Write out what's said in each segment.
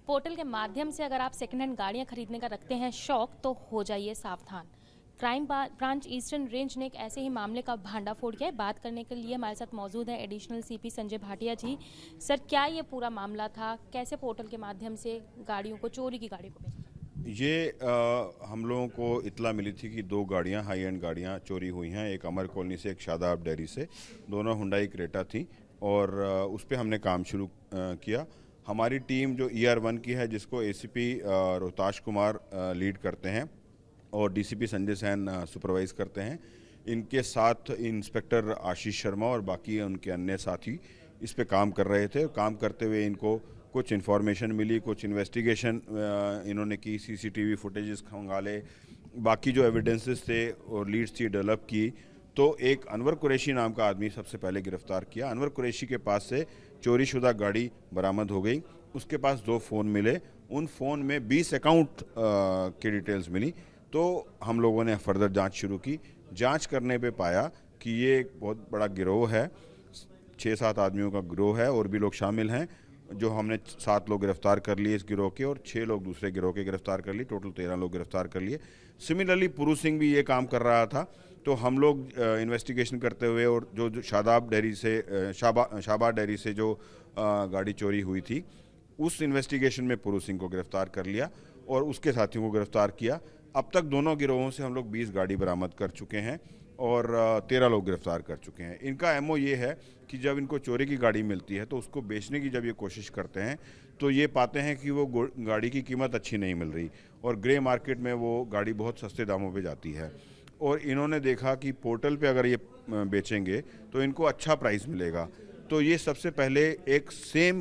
Portal के माध्यम से अगर आप सेकंड हैंड गाड़ियां खरीदने का रखते हैं शौक, तो हो जाइए सावधान। क्राइम ब्रांच ईस्टर्न रेंज ने एक ऐसे ही मामले का भांडाफोड़ किया है। बात करने के लिए हमारे साथ मौजूद है एडिशनल सीपी संजय भाटिया जी। सर, क्या ये पूरा मामला था? कैसे पोर्टल के माध्यम से गाड़ियों को, चोरी की गाड़ी को बेचा? हम लोगों को इत्तला मिली थी कि दो गाड़ियां, हाई एंड गाड़ियां चोरी हुई हैं, एक अमर कॉलोनी से, एक शादाब डेयरी से। दोनों हुंडई क्रेटा थी और उस पर हमने काम शुरू किया। हमारी टीम जो ER1 की है, जिसको ACP रोहताश कुमार लीड करते हैं और DCP संजय सैन सुपरवाइज़ करते हैं, इनके साथ इंस्पेक्टर आशीष शर्मा और बाकी उनके अन्य साथी इस पे काम कर रहे थे। काम करते हुए इनको कुछ इन्फॉर्मेशन मिली, कुछ इन्वेस्टिगेशन इन्होंने की, CCTV फुटेजेस खंगाले, बाकी जो एविडेंसेस थे और लीड्स थी डेवलप की। तो एक अनवर कुरैशी नाम का आदमी सबसे पहले गिरफ्तार किया। अनवर कुरैशी के पास से चोरीशुदा गाड़ी बरामद हो गई। उसके पास 2 फ़ोन मिले, उन फ़ोन में 20 अकाउंट की डिटेल्स मिली। तो हम लोगों ने फर्दर जांच शुरू की। जांच करने पे पाया कि ये एक बहुत बड़ा गिरोह है, 6-7 आदमियों का गिरोह है और भी लोग शामिल हैं। जो हमने 7 लोग गिरफ्तार कर लिए इस गिरोह के और 6 लोग दूसरे गिरोह के गिरफ्तार कर लिए। टोटल 13 लोग गिरफ्तार कर लिए। सिमिलरली पुरू सिंह भी ये काम कर रहा था। तो हम लोग इन्वेस्टिगेशन करते हुए और जो शादाब डेयरी से शाबा डेयरी से जो गाड़ी चोरी हुई थी, उस इन्वेस्टिगेशन में पुरू सिंह को गिरफ्तार कर लिया और उसके साथियों को गिरफ्तार किया। अब तक दोनों गिरोहों से हम लोग 20 गाड़ी बरामद कर चुके हैं और 13 लोग गिरफ्तार कर चुके हैं। इनका MO ये है कि जब इनको चोरी की गाड़ी मिलती है तो उसको बेचने की जब ये कोशिश करते हैं तो ये पाते हैं कि वो गाड़ी की कीमत अच्छी नहीं मिल रही और ग्रे मार्केट में वो गाड़ी बहुत सस्ते दामों पे जाती है। और इन्होंने देखा कि पोर्टल पे अगर ये बेचेंगे तो इनको अच्छा प्राइस मिलेगा। तो ये सबसे पहले एक सेम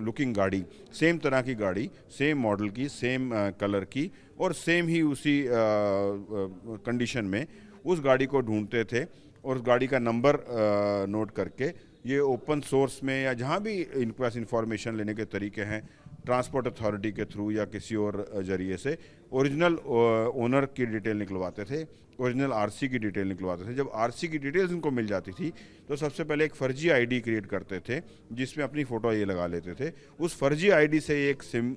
लुकिंग गाड़ी, सेम तरह की गाड़ी, सेम मॉडल की, सेम कलर की और सेम ही उसी कंडीशन में उस गाड़ी को ढूंढते थे और उस गाड़ी का नंबर नोट करके ये ओपन सोर्स में या जहाँ भी इनके पास इंफॉर्मेशन लेने के तरीके हैं, ट्रांसपोर्ट अथॉरिटी के थ्रू या किसी और जरिए से ओरिजिनल ओनर की डिटेल निकलवाते थे, ओरिजिनल RC की डिटेल निकलवाते थे। जब RC की डिटेल्स उनको मिल जाती थी तो सबसे पहले एक फर्जी ID क्रिएट करते थे जिसमें अपनी फ़ोटो ये लगा लेते थे। उस फर्जी ID से ये एक सिम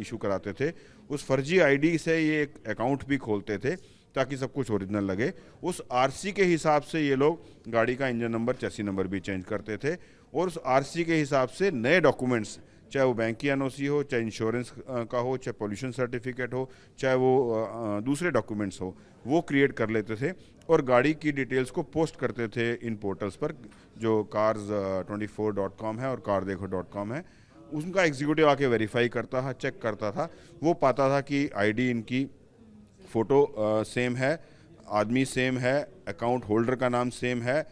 इशू कराते थे। उस फर्जी ID से ये एक अकाउंट भी खोलते थे ताकि सब कुछ ओरिजिनल लगे। उस RC के हिसाब से ये लोग गाड़ी का इंजन नंबर, चैसी नंबर भी चेंज करते थे और उस RC के हिसाब से नए डॉक्यूमेंट्स, चाहे वो बैंक की NOC हो, चाहे इंश्योरेंस का हो, चाहे पोल्यूशन सर्टिफिकेट हो, चाहे वो दूसरे डॉक्यूमेंट्स हो, वो क्रिएट कर लेते थे और गाड़ी की डिटेल्स को पोस्ट करते थे इन पोर्टल्स पर, जो cars24.com है और cardekho.com है। उनका एग्जीक्यूटिव आके वेरीफाई करता था, चेक करता था, वो पाता था कि ID इनकी फ़ोटो सेम है, आदमी सेम है, अकाउंट होल्डर का नाम सेम है,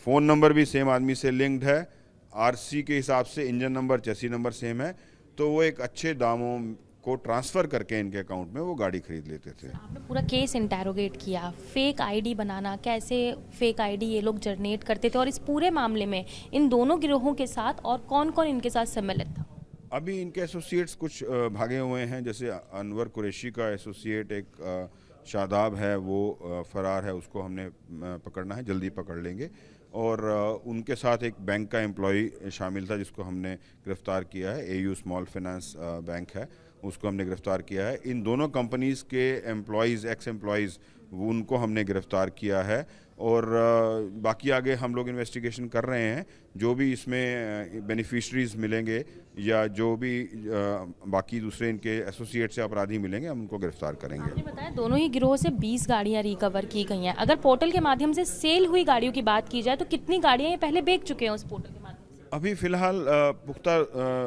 फ़ोन नंबर भी सेम आदमी से लिंक्ड है, RC के हिसाब से engine number, chassis number same है। तो वो एक अच्छे दामों को ट्रांसफ़र करके इनके अकाउंट में वो गाड़ी खरीद लेते थे। आपने पूरा केस इंटेरोगेट किया, फेक ID बनाना, कैसे फेक ID ये लोग जनरेट करते थे और इस पूरे मामले में इन दोनों गिरोहों के साथ और कौन कौन इनके साथ सम्मिलित था? अभी इनके एसोसिएट्स कुछ भागे हुए हैं। जैसे अनवर कुरैशी का एसोसिएट एक शादाब है, वो फ़रार है, उसको हमने पकड़ना है, जल्दी पकड़ लेंगे। और उनके साथ एक बैंक का एम्प्लॉई शामिल था जिसको हमने गिरफ़्तार किया है, AU स्मॉल फाइनेंस बैंक है, उसको हमने गिरफ़्तार किया है। इन दोनों कंपनीज़ के एम्प्लॉयज़, एक्स एम्प्लॉयज़, उनको हमने गिरफ़्तार किया है और बाकी आगे हम लोग इन्वेस्टिगेशन कर रहे हैं। जो भी इसमें बेनिफिशरीज़ मिलेंगे या जो भी बाकी दूसरे इनके एसोसिएट से अपराधी मिलेंगे, हम उनको गिरफ्तार करेंगे। आपने बताया दोनों ही गिरोह से 20 गाड़ियां रिकवर की गई हैं। अगर पोर्टल के माध्यम से सेल हुई गाड़ियों की बात की जाए तो कितनी गाड़ियां ये पहले बेच चुके हैं उस पोर्टल के माध्यम से? अभी फ़िलहाल पुख्ता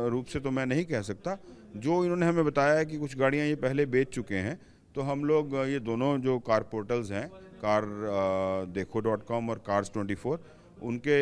रूप से तो मैं नहीं कह सकता। जो इन्होंने हमें बताया है कि कुछ गाड़ियाँ ये पहले बेच चुके हैं। तो हम लोग ये दोनों जो कार पोर्टल्स हैं, cardekho.com और cars24, उनके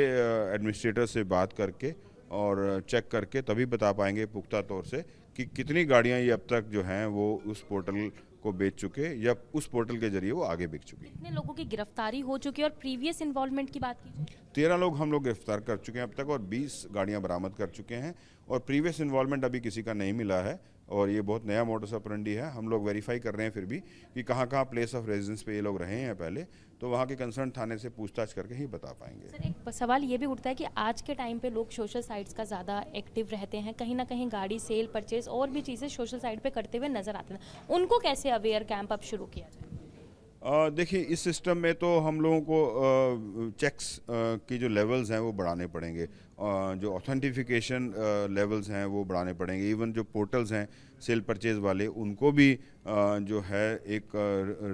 एडमिनिस्ट्रेटर से बात करके और चेक करके तभी बता पाएंगे पुख्ता तौर से कि कितनी गाड़ियां ये अब तक जो हैं वो उस पोर्टल को बेच चुके या उस पोर्टल के जरिए वो आगे बिक चुकी। कितने लोगों की गिरफ्तारी हो चुकी है और प्रीवियस इन्वॉल्वमेंट की बात की? 13 लोग हम लोग गिरफ्तार कर चुके हैं अब तक और 20 गाड़ियां बरामद कर चुके हैं और प्रीवियस इन्वॉल्वमेंट अभी किसी का नहीं मिला है और ये बहुत नया मोडस ऑपरेंडी है। हम लोग वेरीफाई कर रहे हैं फिर भी कि कहाँ कहाँ प्लेस ऑफ रेजिडेंस पे ये लोग रहे हैं पहले, तो वहाँ के कंसर्न थाने से पूछताछ करके ही बता पाएंगे। सर, एक सवाल ये भी उठता है कि आज के टाइम पे लोग सोशल साइट्स का ज़्यादा एक्टिव रहते हैं, कहीं ना कहीं गाड़ी सेल परचेज और भी चीज़ें सोशल साइट पे करते हुए नजर आते हैं, उनको कैसे अवेयर कैंप अब शुरू किया जाए? देखिए, इस सिस्टम में तो हम लोगों को चेक्स की जो लेवल्स हैं वो बढ़ाने पड़ेंगे, जो ऑथेंटिफिकेशन लेवल्स हैं वो बढ़ाने पड़ेंगे। इवन जो पोर्टल्स हैं सेल परचेज वाले, उनको भी जो है एक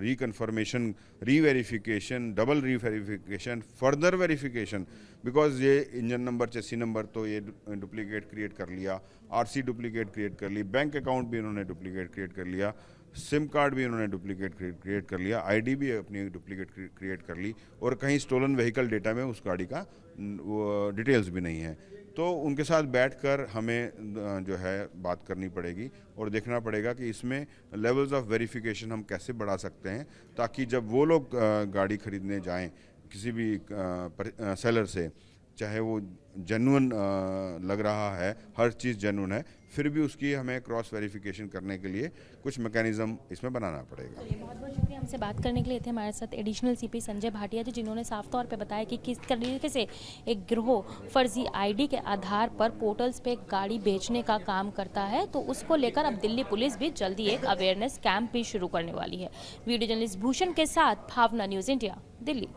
reconfirmation, reverification, double reverification, further verification, because ये इंजन नंबर, चेसी नंबर तो ये डुप्लीकेट क्रिएट कर लिया, आरसी डुप्लीकेट क्रिएट कर ली, बैंक अकाउंट भी इन्होंने डुप्लीकेट क्रिएट कर लिया, सिम कार्ड भी इन्होंने डुप्लीकेट क्रिएट कर लिया, आईडी भी अपनी डुप्लीकेट क्रिएट कर ली और कहीं स्टोलन व्हीकल डेटा में उस गाड़ी का वो डिटेल्स भी नहीं है। तो उनके साथ बैठकर हमें जो है बात करनी पड़ेगी और देखना पड़ेगा कि इसमें लेवल्स ऑफ वेरिफिकेशन हम कैसे बढ़ा सकते हैं, ताकि जब वो लोग गाड़ी खरीदने जाएं किसी भी सेलर से, चाहे वो जेन्युइन लग रहा है, हर चीज़ जेन्युइन है, फिर भी उसकी हमें क्रॉस वेरिफिकेशन करने के लिए कुछ मैकेनिज्म इसमें बनाना पड़ेगा। बहुत बहुत शुक्रिया हमसे बात करने के लिए। थे हमारे साथ एडिशनल सीपी संजय भाटिया जी, जिन्होंने साफ तौर पे बताया कि किस तरीके से एक गिरोह फर्जी आईडी के आधार पर पोर्टल्स पे गाड़ी बेचने का काम करता है, तो उसको लेकर अब दिल्ली पुलिस भी जल्दी एक अवेयरनेस कैंप भी शुरू करने वाली है। वीडियो जर्नलिस्ट भूषण के साथ भावना, न्यूज़ इंडिया, दिल्ली।